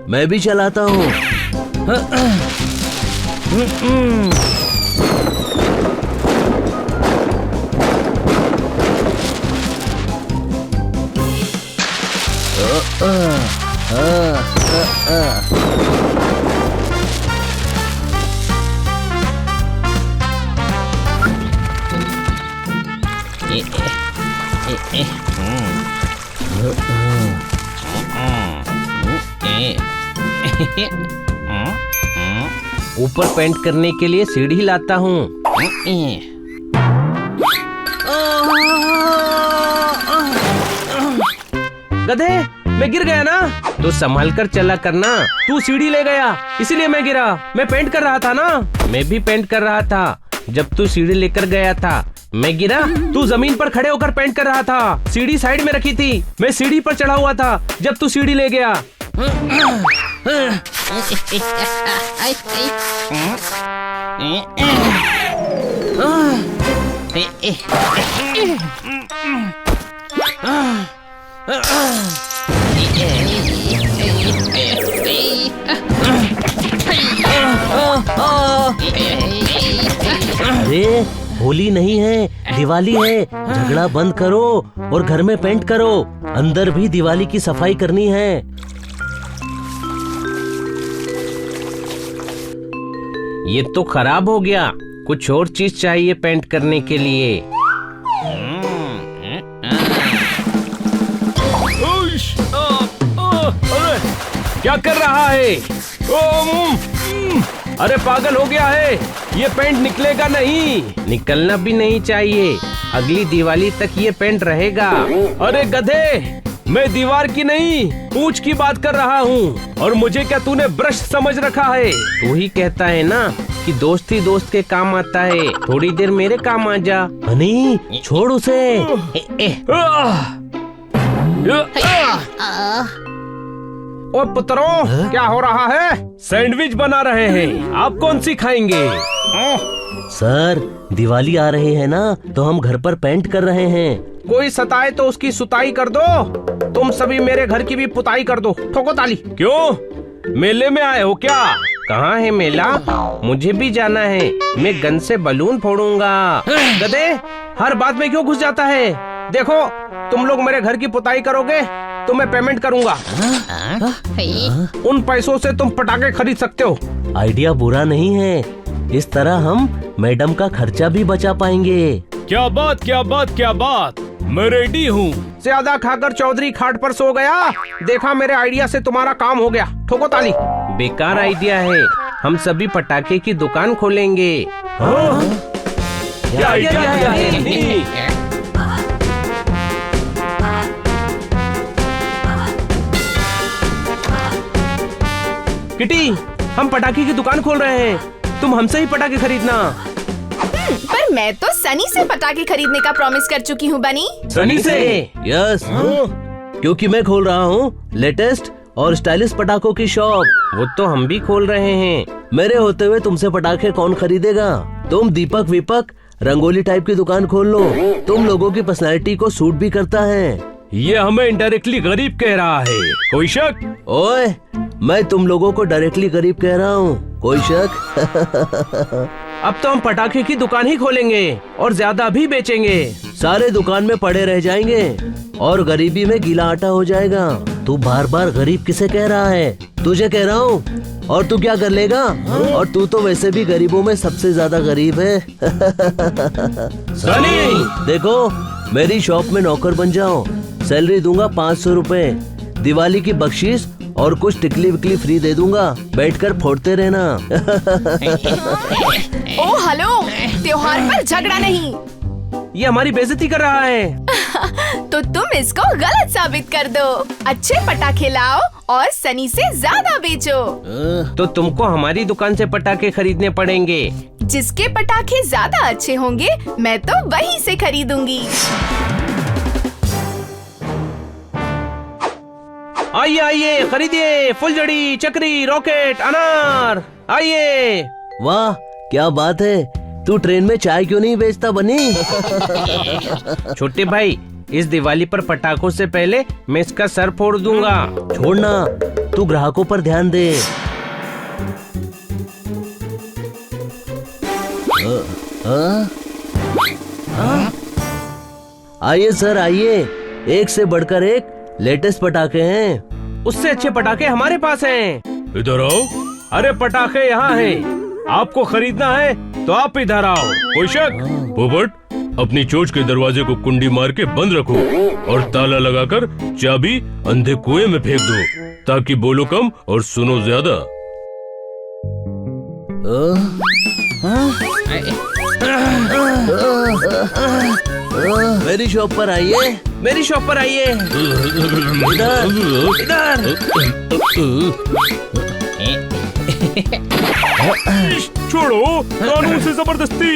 मैं भी चलाता हूँ। ऊपर पेंट करने के लिए सीढ़ी लाता हूँ। गधे, मैं गिर गया ना, तो संभाल कर चला करना। तू सीढ़ी ले गया इसीलिए मैं गिरा। मैं पेंट कर रहा था ना। मैं भी पेंट कर रहा था जब तू सीढ़ी लेकर गया था। मैं गिरा, तू जमीन पर खड़े होकर पेंट कर रहा था। सीढ़ी साइड में रखी थी, मैं सीढ़ी पर चढ़ा हुआ था जब तू सीढ़ी ले गया। अरे होली नहीं है, दिवाली है। झगड़ा बंद करो और घर में पेंट करो। अंदर भी दिवाली की सफाई करनी है। ये तो खराब हो गया, कुछ और चीज चाहिए पेंट करने के लिए। क्या कर रहा है? अरे पागल हो गया है, ये पेंट निकलेगा नहीं। निकलना भी नहीं चाहिए, अगली दिवाली तक ये पेंट रहेगा। अरे गधे, मैं दीवार की नहीं पूंछ की बात कर रहा हूँ। और मुझे क्या तूने ब्रश समझ रखा है? तू ही कहता है ना कि दोस्त ही दोस्त के काम आता है। थोड़ी देर मेरे काम आ जा। हनी, छोड़ उसे। ओ पुत्रों, क्या हो रहा है? सैंडविच बना रहे हैं, आप कौन सी खाएंगे? सर, दिवाली आ रही है ना, तो हम घर पर पेंट कर रहे हैं। कोई सताए तो उसकी सुताई कर दो। तुम सभी मेरे घर की भी पुताई कर दो। ठोको ताली। क्यों, मेले में आए हो क्या? कहाँ है मेला? मुझे भी जाना है, मैं गन से बलून फोड़ूंगा। गधे, हर बात में क्यों घुस जाता है? देखो, तुम लोग मेरे घर की पुताई करोगे तो मैं पेमेंट करूंगा। उन पैसों से तुम पटाखे खरीद सकते हो। आइडिया बुरा नहीं है, इस तरह हम मैडम का खर्चा भी बचा पाएंगे। क्या बात, क्या बात, क्या बात, मैं रेडी हूँ। ज्यादा खाकर चौधरी खाट पर सो गया। देखा, मेरे आइडिया से तुम्हारा काम हो गया। ठोको ताली। बेकार आइडिया है, हम सभी पटाखे की दुकान खोलेंगे। क्या आइडिया है? किटी, हम पटाखे की दुकान खोल रहे हैं, तुम हमसे ही पटाखे खरीदना। पर मैं तो सनी से पटाखे खरीदने का प्रॉमिस कर चुकी हूँ बनी। सनी से? यस, क्योंकि मैं खोल रहा हूँ लेटेस्ट और स्टाइलिश पटाखों की शॉप। वो तो हम भी खोल रहे हैं। मेरे होते हुए तुमसे पटाखे कौन खरीदेगा? तुम दीपक विपक रंगोली टाइप की दुकान खोल लो, तुम लोगों की पर्सनैलिटी को सूट भी करता है। ये हमें इनडायरेक्टली गरीब कह रहा है, कोई शक? ओए, मैं तुम लोगों को डायरेक्टली गरीब कह रहा हूँ, कोई शक? अब तो हम पटाखे की दुकान ही खोलेंगे और ज्यादा भी बेचेंगे। सारे दुकान में पड़े रह जाएंगे और गरीबी में गीला आटा हो जाएगा। तू बार बार गरीब किसे कह रहा है? तुझे कह रहा हूँ। और तू क्या कर लेगा? और तू तो वैसे भी गरीबों में सबसे ज्यादा गरीब है। सनी, देखो, मेरी शॉप में नौकर बन जाओ, सैलरी दूंगा 500 रुपए, दिवाली की बख्शीश और कुछ टिकली विकली फ्री दे दूंगा, बैठकर फोड़ते रहना। ओ हेलो, त्योहार पर झगड़ा नहीं। ये हमारी बेइज्जती कर रहा है। तो तुम इसको गलत साबित कर दो। अच्छे पटाखे लाओ और सनी से ज्यादा बेचो। तो तुमको हमारी दुकान से पटाखे खरीदने पड़ेंगे। जिसके पटाखे ज्यादा अच्छे होंगे, मैं तो वहीं से खरीदूंगी। आइए आइए, खरीदिए, फुलझड़ी, चक्री, रॉकेट, अनार, आइए। वाह, क्या बात है। तू ट्रेन में चाय क्यों नहीं बेचता बनी? छोटे भाई, इस दिवाली पर पटाखों से पहले मैं इसका सर फोड़ दूंगा। छोड़ना, तू ग्राहकों पर ध्यान दे। आइए सर आइए, एक से बढ़कर एक लेटेस्ट पटाखे हैं। उससे अच्छे पटाखे हमारे पास हैं। इधर आओ। अरे पटाखे यहाँ हैं। आपको खरीदना है तो आप इधर आओ। कोई शक? पोपट, अपनी चोंच के दरवाजे को कुंडी मार के बंद रखो और ताला लगाकर चाबी अंधे कुएं में फेंक दो, ताकि बोलो कम और सुनो ज्यादा। मेरी शॉप पर आइए, मेरी शॉप पर आइए। इधर इधर। छोड़ो, कानून से जबरदस्ती।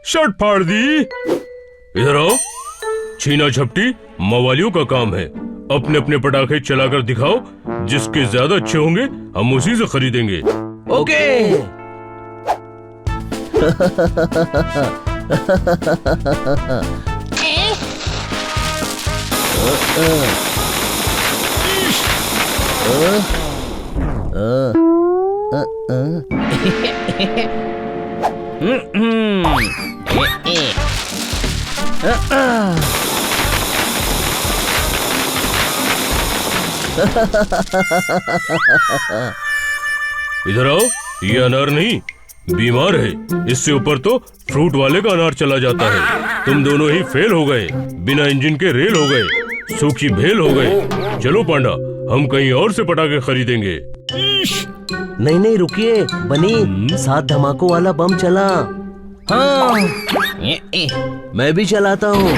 शर्ट फाड़ दी। इधर आओ। छीना झपटी मवालियों का काम है। अपने अपने पटाखे चलाकर दिखाओ, जिसके ज्यादा अच्छे होंगे हम उसी से खरीदेंगे। ओके। इधर आओ। ये अनार नहीं, बीमार है। इससे ऊपर तो फ्रूट वाले का अनार चला जाता है। तुम दोनों ही फेल हो गए, बिना इंजन के रेल हो गए, सूखी भेल हो गए। चलो पांडा, हम कहीं और से पटाखे खरीदेंगे। नहीं नहीं रुकिए बनी, 7 धमाकों वाला बम चला। हाँ मैं भी चलाता हूँ।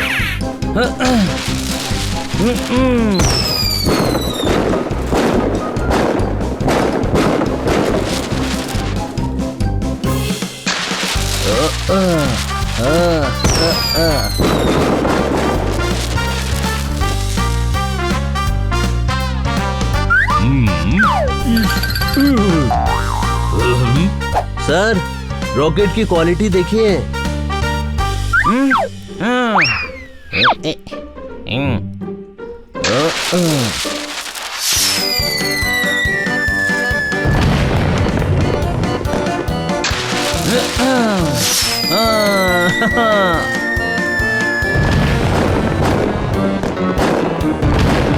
सर, रॉकेट की क्वालिटी देखिए।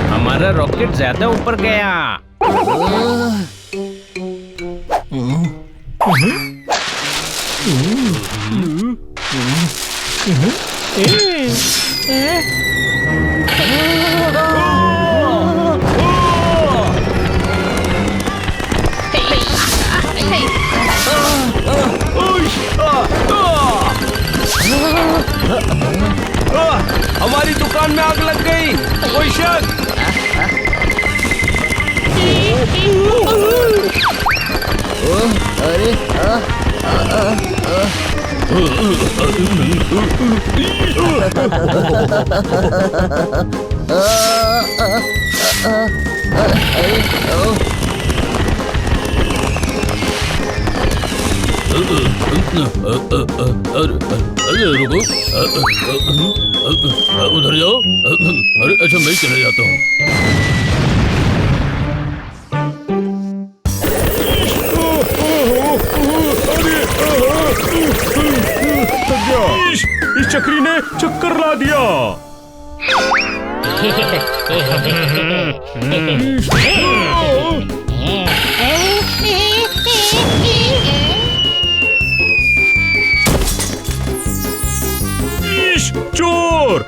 हमारा रॉकेट ज्यादा ऊपर गया। हमारी दुकान में आग लग गई। कोई शक? अरे रुको, उधर जाओ। अरे अच्छा, मैं चले जाता हूँ। इस चक्री ने चक्कर ला दिया। चोर!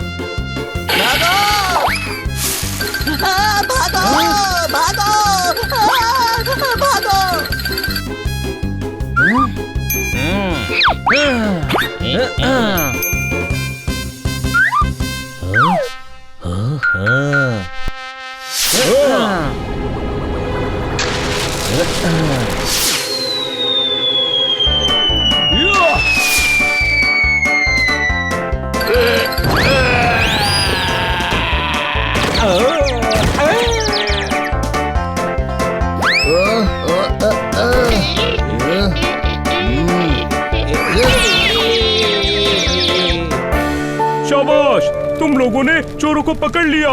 लोगों ने चोरों को पकड़ लिया।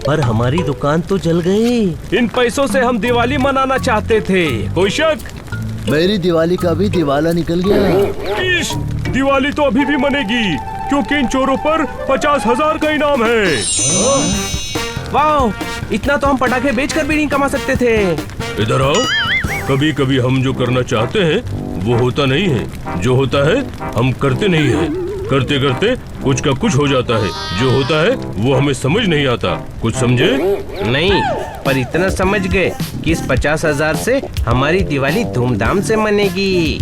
पर हमारी दुकान तो जल गई। इन पैसों से हम दिवाली मनाना चाहते थे, कोई शक? मेरी दिवाली का भी दिवाला निकल गया। इश, दिवाली तो अभी भी मनेगी क्योंकि इन चोरों पर 50,000 का इनाम है। वाह, इतना तो हम पटाखे बेचकर भी नहीं कमा सकते थे। इधर आओ। कभी कभी हम जो करना चाहते हैं वो होता नहीं है, जो होता है हम करते नहीं है। करते करते कुछ का कुछ हो जाता है, जो होता है वो हमें समझ नहीं आता। कुछ समझे? नहीं, पर इतना समझ गए कि इस 50,000 से हमारी दिवाली धूमधाम से मनेगी।